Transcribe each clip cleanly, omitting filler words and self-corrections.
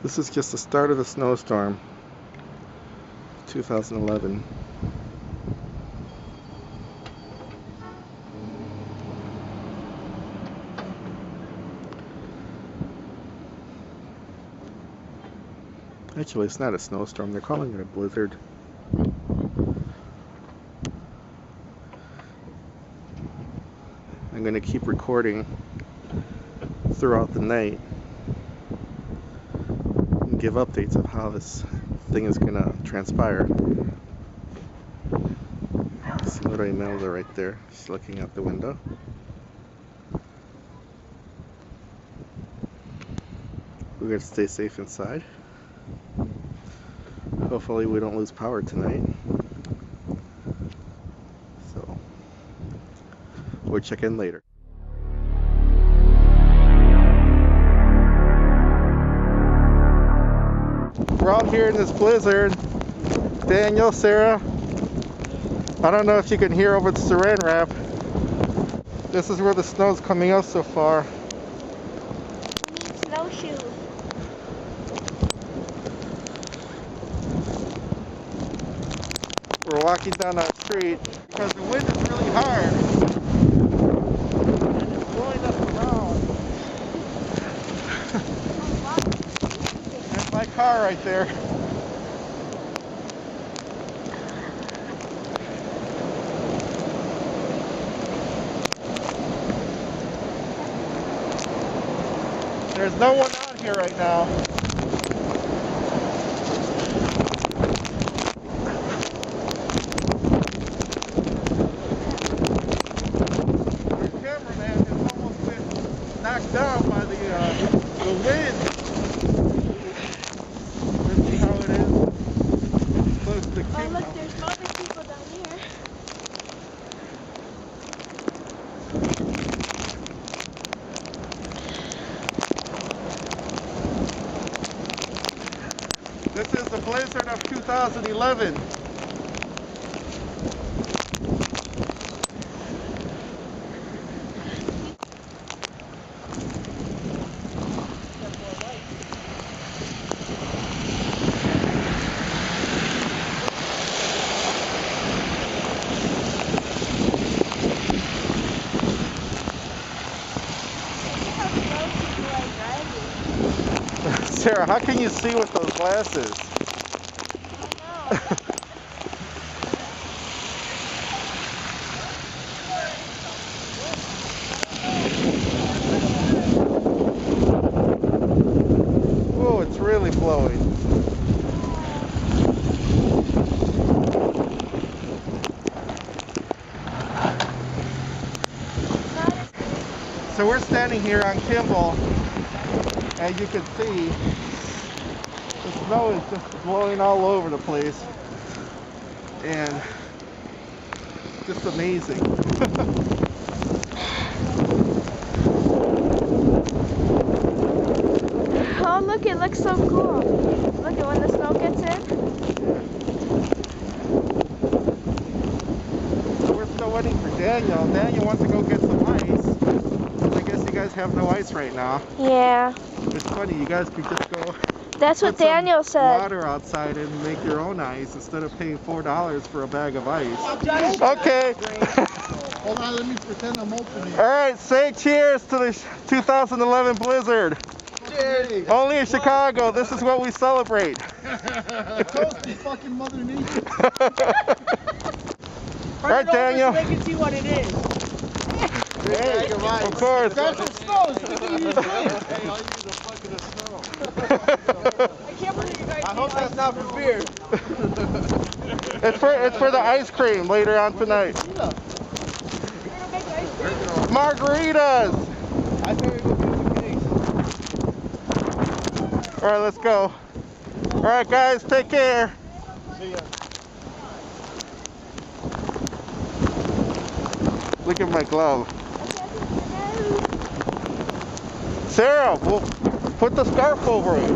This is just the start of the snowstorm, 2011. Actually, it's not a snowstorm, they're calling it a blizzard. I'm going to keep recording throughout the night and give updates of how this thing is going to transpire. See what I mailed her right there. She's looking out the window. We're going to stay safe inside. Hopefully we don't lose power tonight. So we'll check in later. We're out here in this blizzard. Daniel, Sarah, I don't know if you can hear over the saran wrap. This is where the snow's coming up so far. We need snowshoes. We're walking down that street because the wind is really hard. And it's blowing us around. There's my car right there. There's no one on here right now. Our cameraman has almost been knocked down by the wind. Let's see how it is. Close to Oh look, there's other people down here. This is the blizzard of 2011. Sarah, how can you see with those glasses? Oh, it's really blowing. So we're standing here on Kimball. As you can see, the snow is just blowing all over the place, and just amazing. Oh look, it looks so cool. Look at when the snow gets in. So we're still waiting for Daniel. Daniel wants to go get some ice. I guess you guys have no ice right now. Yeah. It's funny, you guys could just go That's what Daniel said. water outside and make your own ice instead of paying $4 for a bag of ice. Okay. Hold on, let me pretend I'm opening. All right, say cheers to the 2011 blizzard. Cheers. Only in Chicago. This is what we celebrate. Toast to fucking Mother Nature. All right, Daniel. So they can see what it is. Hey, of course. That's what snow is. Hey, I'll use a bucket of snow. I can't believe you guys. I hope that's not for beer. It's for the ice cream later on tonight. You're gonna make ice cream? Margaritas. I think we're going to do some cakes. All right, let's go. All right, guys, take care. See ya. Look at my glove. Sarah, we'll put the scarf over it.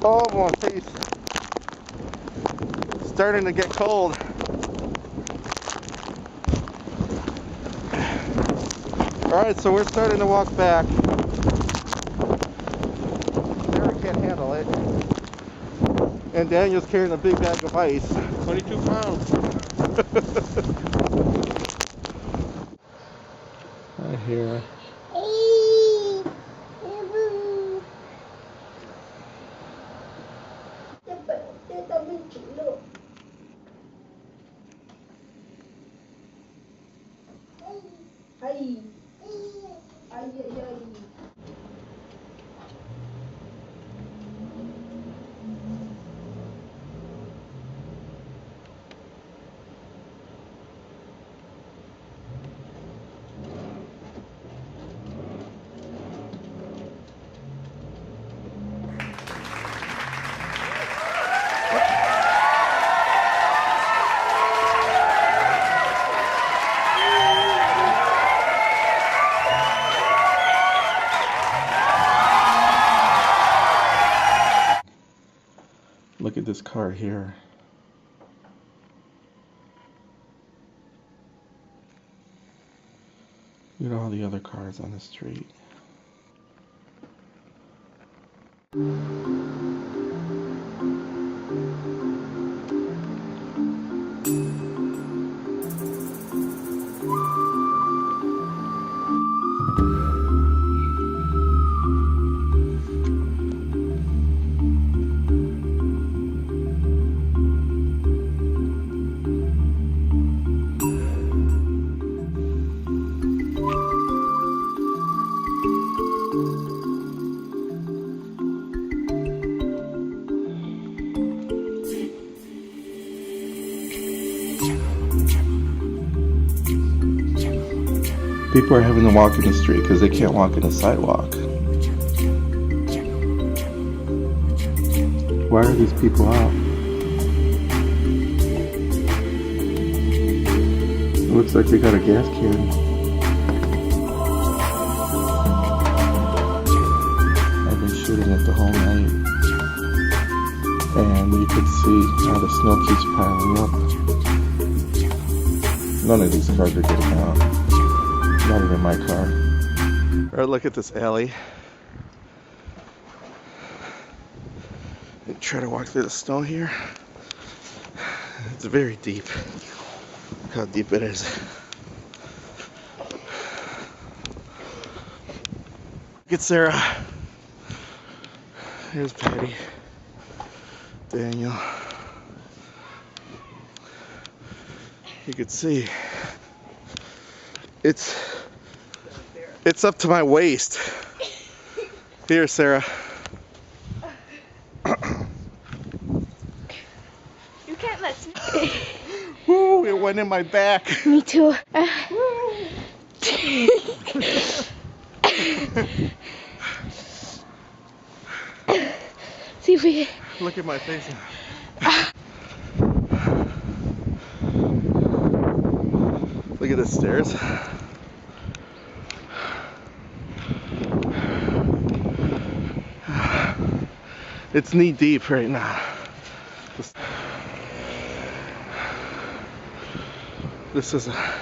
Oh, my face. It's starting to get cold. Alright, so we're starting to walk back. Sarah can't handle it. And Daniel's carrying a big bag of ice. 22 pounds. I hear. Look at this car here. Look at all the other cars on the street. People are having to walk in the street because they can't walk in the sidewalk. Why are these people out? It looks like they got a gas can. I've been shooting it the whole night. And you can see how the snow keeps piling up. None of these cars are getting out. Not even my car. Alright, look at this alley. And try to walk through the snow here. It's very deep. Look how deep it is. Look at Sarah. Here's Patty. Daniel. You could see it's up to my waist. Here, Sarah. You can't let me. Woo, it went in my back. Me too. See if we. Look at my face. Look at the stairs. It's knee deep right now. This is a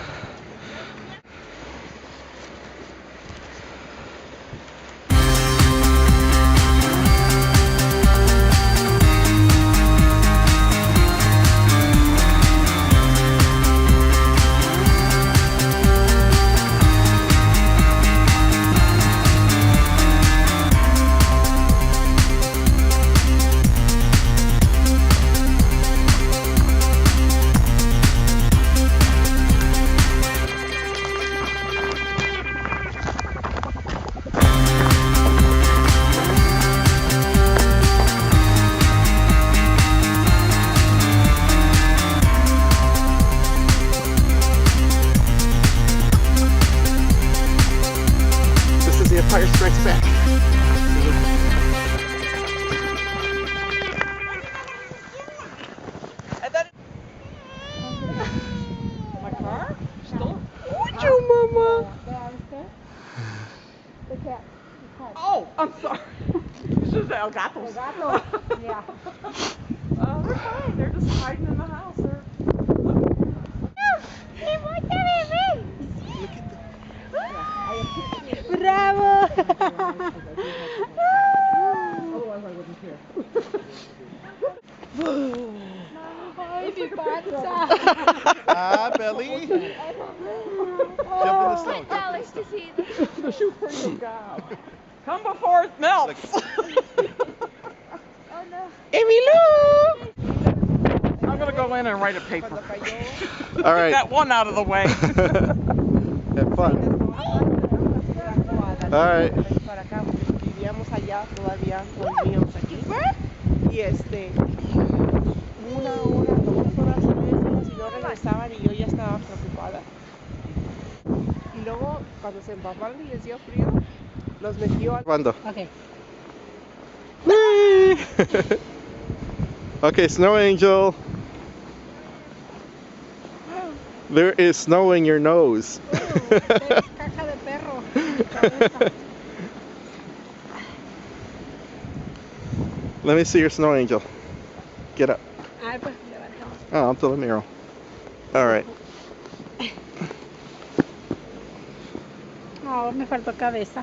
Empire Strikes Back. My car? Stolen? Would you, Mama? The cat. Oh, I'm sorry. You should say El Gatos. Yeah. They're fine. They're just hiding in the house. They're... Hey, what did it mean? Look at the... I Ay, mi panza. Ah, belly. Jump in the snow. Jump in the snow. The shoe for you, God. Come before it melts. Oh no. I'm gonna go in and write a paper. All right. Get that one out of the way. Have fun. All right. Para acá, porque vivíamos allá todavía con niños aquí. Y una hora, 2 horas y media, si no regresaban y yo ya estaba preocupada. Y luego, cuando se empaparon y les dio frío, los metió al... ¿Cuándo? Okay. Okay, Snow Angel. There is snow in your nose. Caja de perro. Let me see your Snow Angel. Get up. Ay, pues levantamos. Oh, up to the mirror. All right. No, me faltó cabeza.